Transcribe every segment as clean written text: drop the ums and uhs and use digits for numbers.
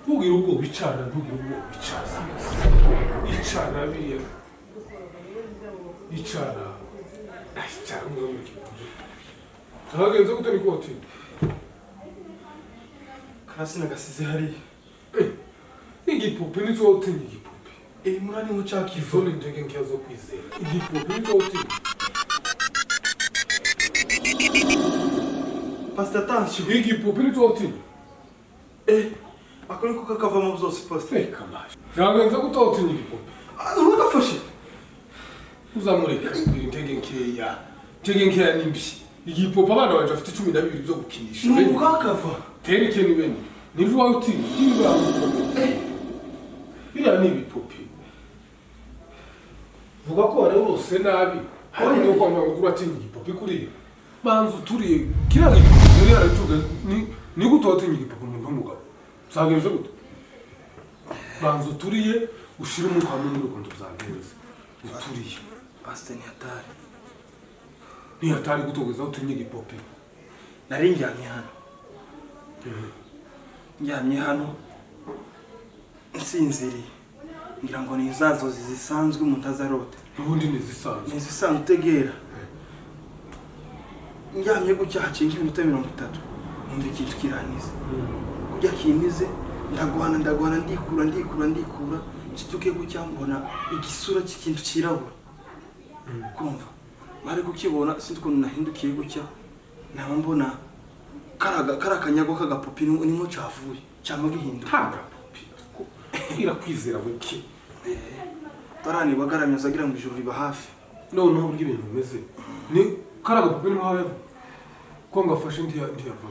Ntugira ubwoba icara, ntugira ubwoba icara biriya icara ngo hagenze gute ni koti karasi nagasize hariya igipupe nicyo wotinye igipupe murani muchaka ifone ndege nkiyazo kwizera igipupe nicyo wotinye pastor attention igipupe nicyo wotinye ako niko kakavamo byose pastor kamaje hagenze gute wotinye igipupe uragafashe uzamureka ndege nkeya nimbi igipupe abana banje bafite 12 byo gukinisha ni ukakava tereke ni bene nivu wawe uti niba biriya ni ibipupe vuga ko wari urose nabi hari no kwamba ngo atinya igipupe kuri banzu turiye kiriya gipupe yari yaratuga ni gute watinya igipupe umuntu w'umugabo zagenze gute banzu turiye ushire mu kwa muri rukundo byagenze uturiye pastor ni hatari gutogeza utinya igipupe nari njyamye hano nsinziriye ngira ngo ni izazo zisanzwe umuntu azarota ubundi nizisanzwe utegera njyamye gutya hacenga iminota 30 numva ikintu kiranize kujya kinize ndagwana ndikura kituke gutya mbona igisura cy'ikintu kirabura kumva mari kukibona sinzi ko nahindukiye gutya naba mbona karakanyago kagapupi nimo cavuye cyangwa gihinduka irakwizera wiki tarani bagaramyaza agira ngo ijuru riba hafi none uburyo ibintu bimeze ni karagapupi nimo hawe ko ngafashe ndiyava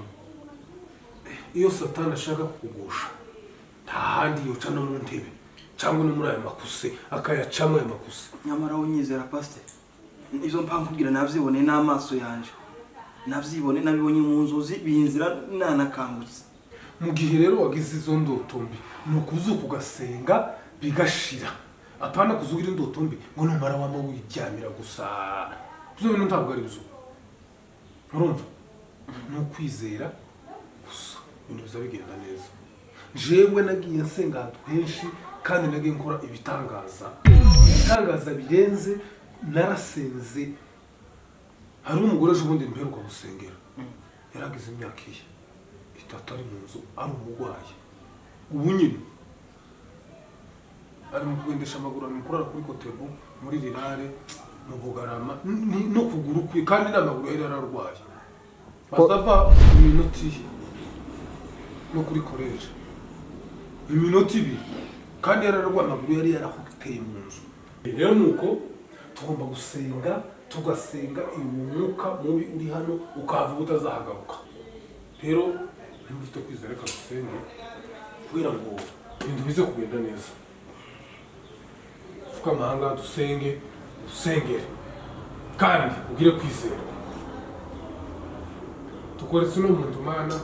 iyo satani ashaka kukugusha nta handi yoca no mu ntebe cyangwa no muri aya makuse akayacamo aya makuse nyamara unyizera pastor izo mpankubwira navyibone n'amaso yanje navyibone nabibonye mu nzozi binzira nanakangutse mu gihe rero wagize izo ndotombi nukuzuka ugasenga bigashira apana kuzugira indotombi ngo numara wama wiryamira gusa byo bintu ntabwo ari byo urumva no kwizera gusa ibintu bizabigenda neza jewe nagiye nsenga twinshi kandi nagiye nkora ibitangaza birenze narasenze hari umugore ubundi mperuka gusengera yaragize imyaka iye 3 ari mu nzu ari umugwayi ubu nyine ari mu kugendesha amaguru amukorera kuri Kotebu muri Rirare mu Bugarama no kuguru kwe kandi n'amaguru yari yararwaye bazava iminoti no kuri college iminoti 2 kandi yararwaye amaguru yari yarahuteye mu nzu rero nuko tugomba gusenga tugasenga umwuka mubi uri hano ukava utazahagaruka rero nimufite kwizera ka gusenge kugira ngo ibintu bize kugenda neza fuka amahanga dusengere kandi ugire kwizera tukore sino umuntu mana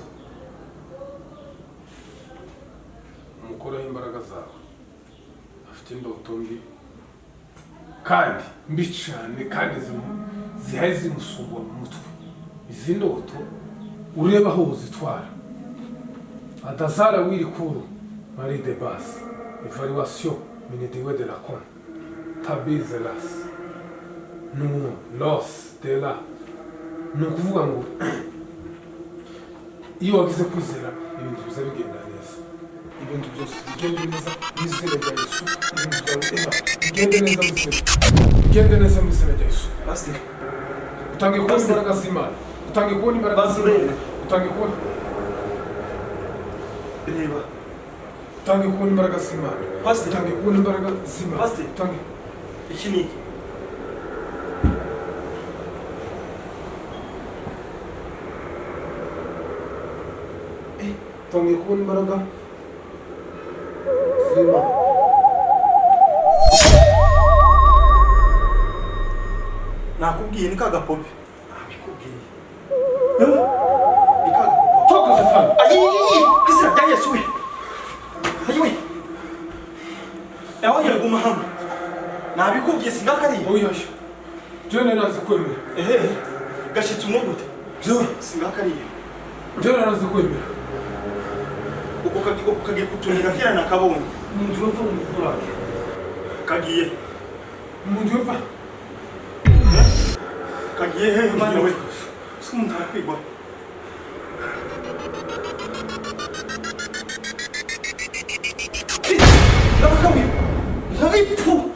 umukora imbaraga zawe afite indoto mbi kandi mbi cyane kandi zihari zimusubwa mu mutwe izi ndoto ureba aho uzitwara atazara wiri kuru mari de base evaluation minitiwe de la con tabize las no los de la no kuvuga ngo iyo wagize kwizera ibintu biza bigenda neza ibintu byose bigende neza n'izina rya Yesu bigende neza mu izina rya Yesu pastor utange kubona imbaraga z'Imana utange kubona imbaraga z'Imana utange kubona reba utange kubona imbaraga z'Imana pastor utange kubona imbaraga z'Imana pastor utange iki ni utange kubona imbaraga z'Imana nakubwiye ni kagapopi nakubwiye ni kagapopi toka zafana kisa rya Yesu we ayiwe yaho yaguma hamwe nabikubwiye singakari oya jene nazi kwemera gashitse umwe gute Singakariye. Njyewe narazi kwemera. Uko kagiye kutunira kera nakabonye. Umuntu wapfa mu kurake. Kagiye. Umuntu wapfa. Kagiye he mwana we. Sumuntu akwigwa. Nabakamwe. Nabipu.